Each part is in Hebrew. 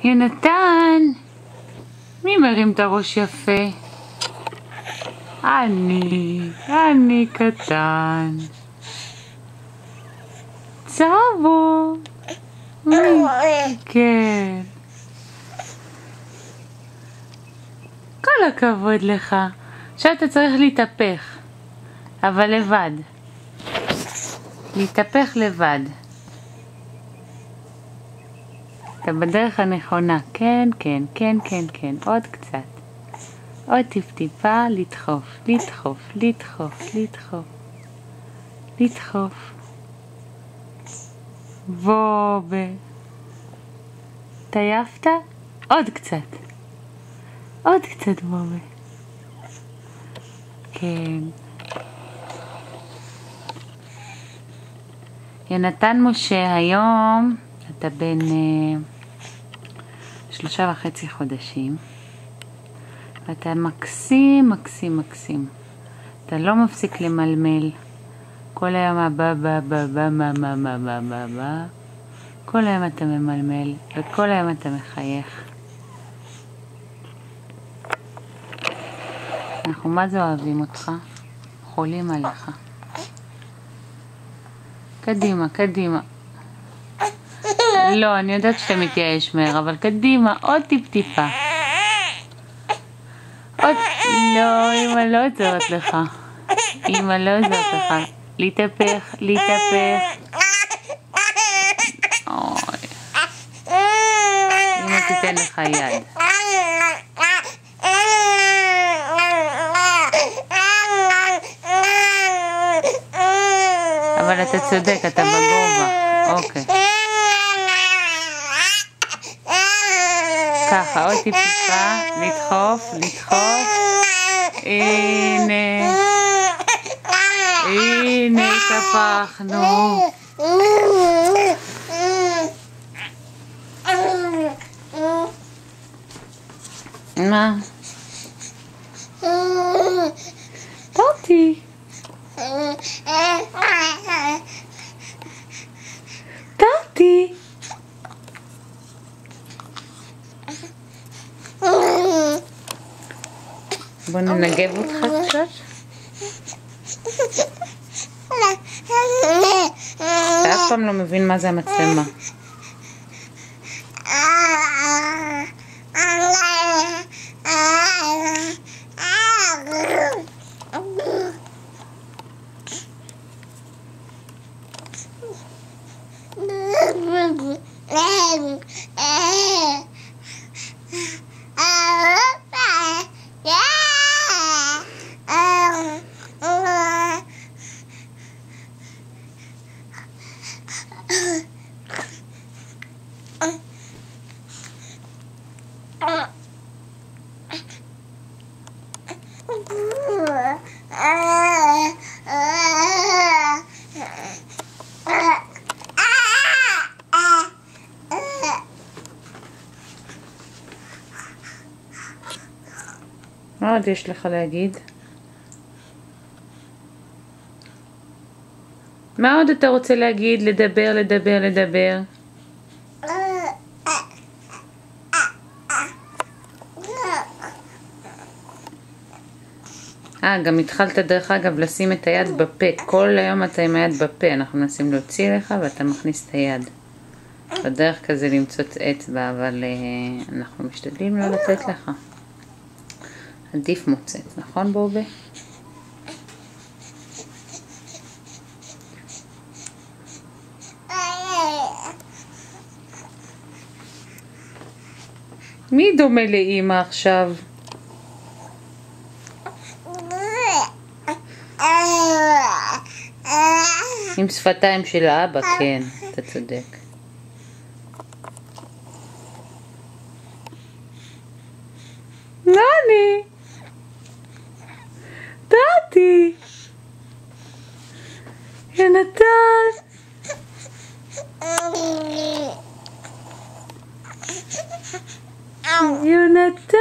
יונתן, מי מרים את הראש יפה? אני קטן. צבו. כן. כל הכבוד לך. עכשיו אתה צריך להתהפך, אבל לבד. להתהפך לבד. אתה בדרך הנכונה. כן, כן, כן, כן, כן. עוד קצת. עוד טיפ-טיפה, לדחוף, לדחוף, לדחוף, לדחוף. לדחוף. בובה. התעייפת? עוד קצת. עוד קצת בובה. כן. יונתן משה, היום אתה בן 3.5 חודשים. ואתה מקסים, מקסים, מקסים. אתה לא מפסיק למלמל. כל היום הבא. כל היום אתה ממלמל, וכל היום אתה מחייך. אנחנו מה זה אוהבים אותך? חולים עליך. קדימה, קדימה. לא, אני יודעת שאתה מתייאש מהר, אבל קדימה, עוד טיפ-טיפה. עוד... לא, אמא לא עוזרת לך. אמא לא עוזרת לך. להתהפך, להתהפך. אוי. אמא תיתן לך יד. אבל אתה צודק, אתה בגובה. אוקיי. ככה, עוד טיפה, לדחוף, לדחוף. הנה. הנה, התהפכנו. מה? טוטי. טוטי. בוא ננגב אותך קצת. אתה אף פעם לא מבין מה זה המצלמה. מה עוד יש לך להגיד? מה עוד אתה רוצה להגיד? לדבר, לדבר, לדבר. גם התחלת דרך אגב לשים את היד בפה. כל היום אתה עם היד בפה. אנחנו מנסים להוציא לך ואתה מכניס את היד. בדרך כזה למצוא אצבע, אבל אנחנו משתדלים לא לתת לך. עדיף מוצאת, נכון בובה? מי דומה לאמא עכשיו? עם שפתיים של האבא, כן, אתה צודק. נני! טאטי! יונתן! יונתן!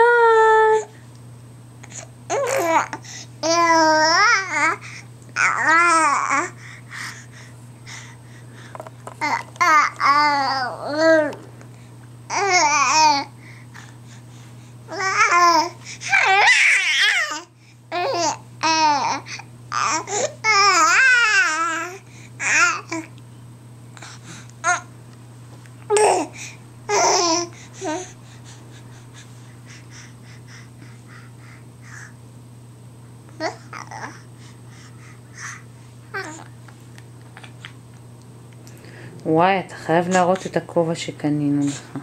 וואי, אתה חייב להראות את הכובע שקנינו לך.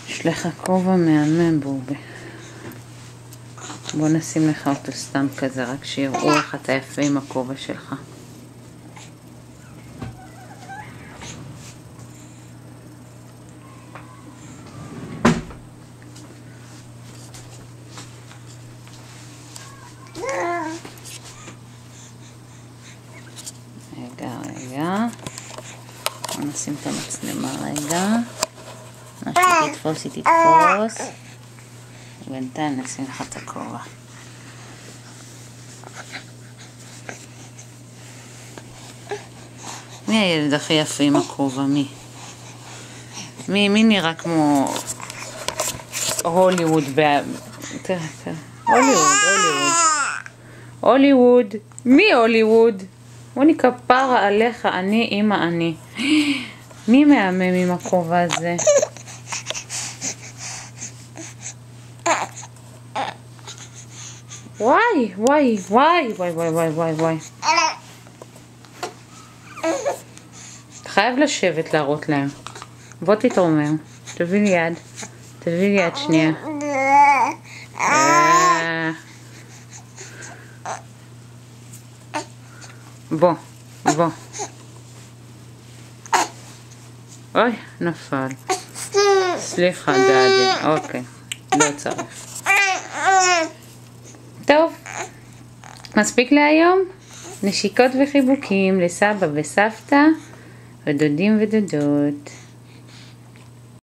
יש לך כובע מהמם, בובי. בוא נשים לך אותו סתם כזה, רק שיראו איך אתה יפה עם הכובע שלך. רגע. בוא נשים את המצלמה רגע. מה שתתפוס היא תתפוס. בינתיים נשים לך את הכובע. מי הילד הכי יפה עם הכובע? מי נראה כמו הוליווד? תראה. הוליווד. מי הוליווד? רוני כפרה עליך, אני אמא אני. מי מהמם עם הכובע הזה? וואי. אתה חייב לשבת להראות להם. בוא תתרומם. תביא לי יד שנייה. בוא. אוי, נפל. סליחה דאדי. אוקיי, לא צריך. טוב, מספיק להיום. נשיקות וחיבוקים לסבא וסבתא ודודים ודודות.